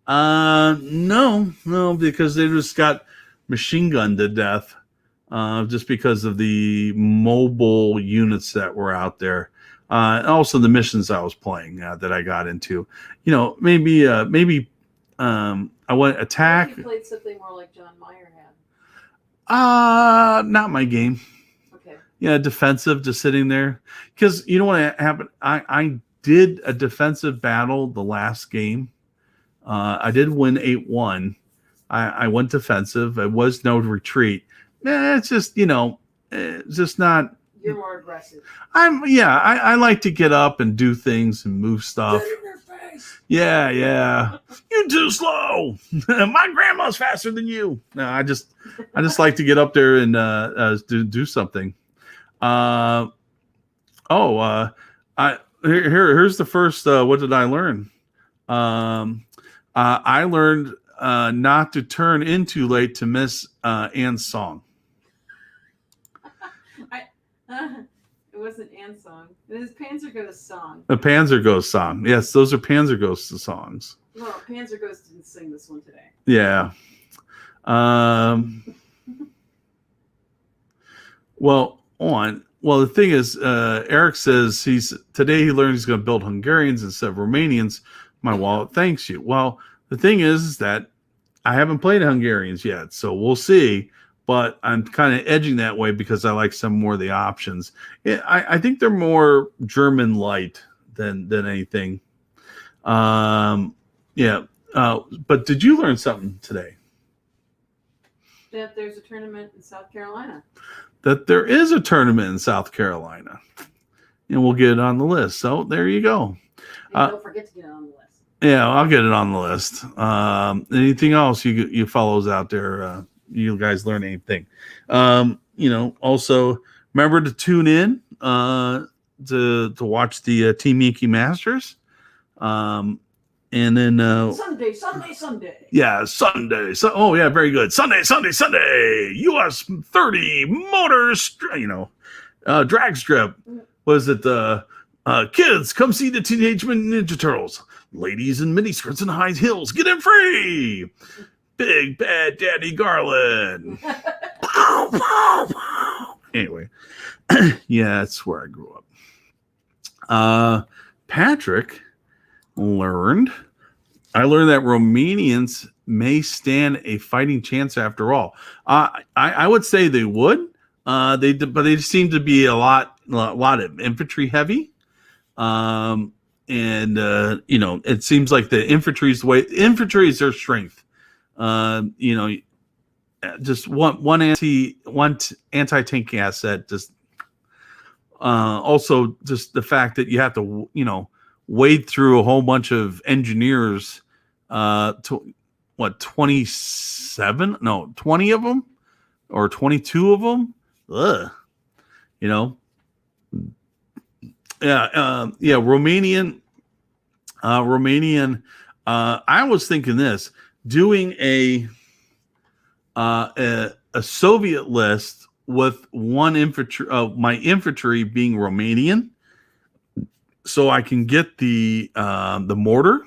No, because they just got machine gunned to death, just because of the mobile units that were out there. And also the missions I was playing that I got into. Maybe I want to attack. What if you played something more like John Mayer had? Not my game. Okay. Yeah, defensive, just sitting there. Because you know what happened? I did a defensive battle the last game. I did win 8-1. I went defensive. It was no retreat. It's just, it's just not. You're more aggressive. I like to get up and do things and move stuff. Get in your face. Yeah. You're too slow. My grandma's faster than you. No, I just like to get up there and do something. Here's the first. What did I learn? I learned not to turn in too late to miss Anne's song. It wasn't Anne's song. It is Panzer Ghost song. A Panzer Ghost song. Yes, those are Panzer Ghost songs. No, Panzer Ghost didn't sing this one today. Yeah. Well, well, the thing is, Eric says today he learned he's going to build Hungarians instead of Romanians. My wallet thanks you. Well, the thing is that I haven't played Hungarians yet, so we'll see. But I'm kind of edging that way because I like some more of the options. I think they're more German light than anything. Yeah. But did you learn something today? That there's a tournament in South Carolina. That there is a tournament in South Carolina. And we'll get it on the list. So there you go. And don't forget to get it on the list. Yeah, I'll get it on the list. Anything else you fellows out there? You guys learn anything? Also remember to tune in to watch the Team Yankee Masters. And then Sunday. Yeah, Sunday. Oh yeah, very good. Sunday. US 30 Motors. Drag strip. Was it kids? Come see the Teenage Mutant Ninja Turtles. Ladies in miniskirts and high heels, get in free. Big Bad Daddy Garland. Anyway, yeah, that's where I grew up. Patrick I learned that Romanians may stand a fighting chance after all. I would say they would. But they seem to be a lot of infantry heavy. It seems like the infantry is their strength. Just one anti-tank asset. Just also just the fact that you have to wade through a whole bunch of engineers. 27? No, 20 of them or 22 of them. Ugh. Romanian. I was thinking this, doing a Soviet list with one infantry, my infantry being Romanian, so I can get the mortar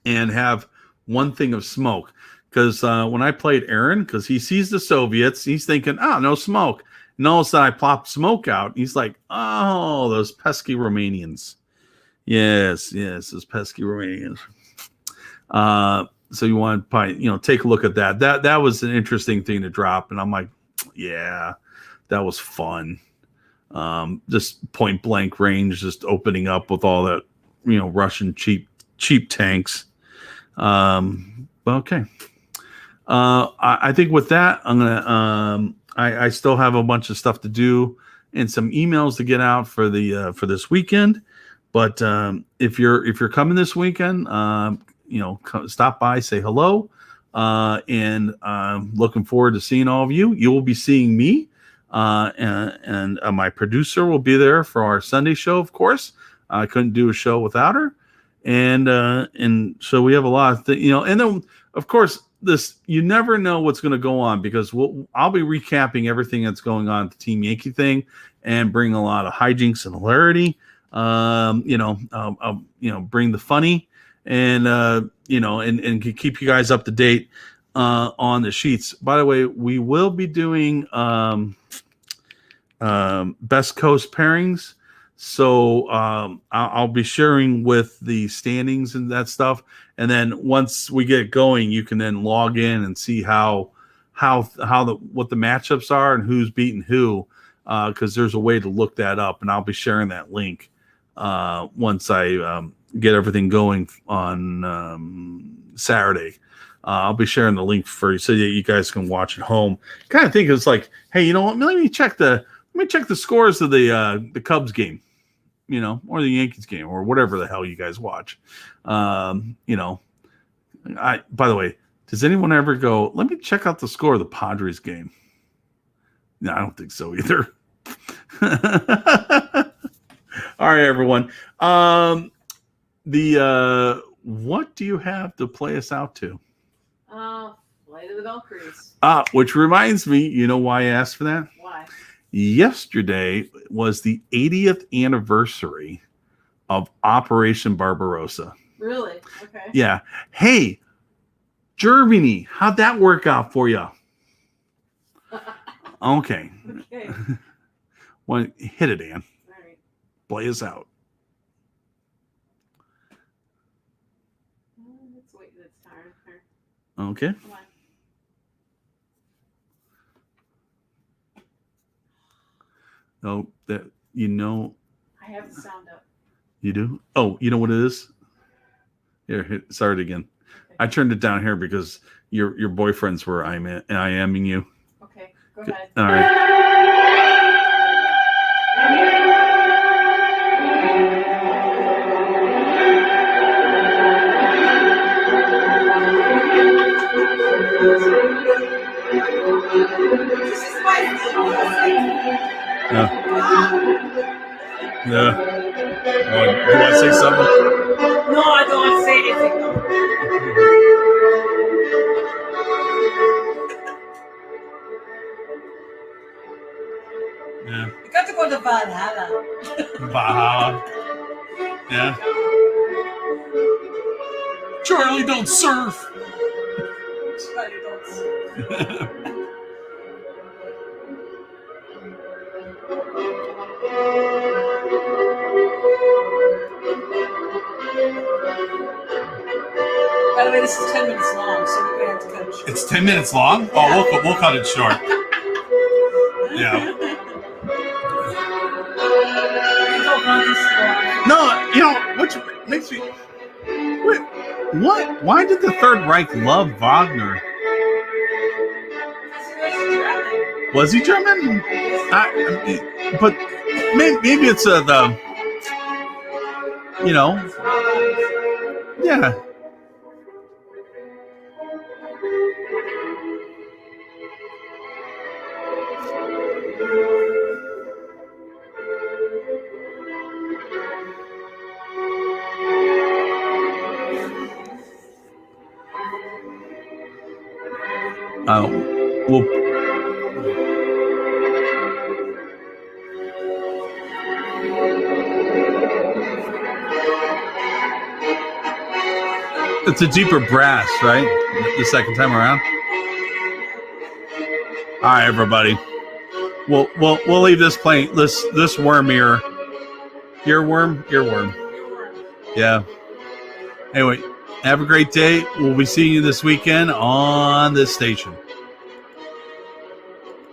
and have one thing of smoke. Because when I played Aaron, because he sees the Soviets, he's thinking, no smoke. And all of a sudden I plop smoke out. He's like, oh, those pesky Romanians. Yes, those pesky Romanians. So you want to probably, take a look at that. That was an interesting thing to drop. And I'm like, yeah, that was fun. Just point blank range, just opening up with all that, Russian cheap tanks. Okay. I think with that, I'm gonna. I still have a bunch of stuff to do and some emails to get out for for this weekend. But if you're coming this weekend, stop by, say hello, and I'm looking forward to seeing all of you. You will be seeing me, and my producer will be there for our Sunday show. Of course, I couldn't do a show without her, and so we have a lot of things, and then of course. You never know what's going to go on because I'll be recapping everything that's going on at the Team Yankee thing and bring a lot of hijinks and hilarity. Bring the funny and and keep you guys up to date on the sheets. By the way, we will be doing Best Coast pairings. So I'll be sharing with the standings and that stuff. And then once we get going, you can then log in and see what the matchups are and who's beating who, because there's a way to look that up. And I'll be sharing that link once I get everything going on Saturday. I'll be sharing the link for you so that you guys can watch at home. Kind of think it's like, hey, you know what? Let me check the scores of the Cubs game. Or the Yankees game, or whatever the hell you guys watch. By the way, does anyone ever go, let me check out the score of the Padres game? No, I don't think so either. All right, everyone. What do you have to play us out to? Flight of the Valkyries. Which reminds me, you know why I asked for that? Why? Yesterday was the 80th anniversary of Operation Barbarossa. Really? Okay. Yeah. Hey, Germany, how'd that work out for you? Okay. Well, hit it, Ann. All right. Play us out. Let's wait. That's tired. Okay. Come on. Oh, that I have the sound up. You do? Oh, you know what it is? Here, start it again. Okay. I turned it down here because your boyfriends were IMing you. Okay, go ahead. All right. This is my Yeah. Yeah. Oh, you want to say something? No, I don't want to say anything. Yeah. You got to go to Valhalla. Valhalla. Yeah. Charlie, don't surf. Charlie, don't surf. By the way, this is 10 minutes long, so we're going to have to cut it short. It's 10 minutes long? Oh, we'll cut it short. Yeah. You don't want this long. No, which makes me... Wait, what? Why did the Third Reich love Wagner? Was he German? But maybe it's the... Yeah. Well, it's a deeper brass, right? The second time around. All right, everybody. We'll leave this playing. This worm ear. Earworm. Yeah. Anyway, have a great day. We'll be seeing you this weekend on this station.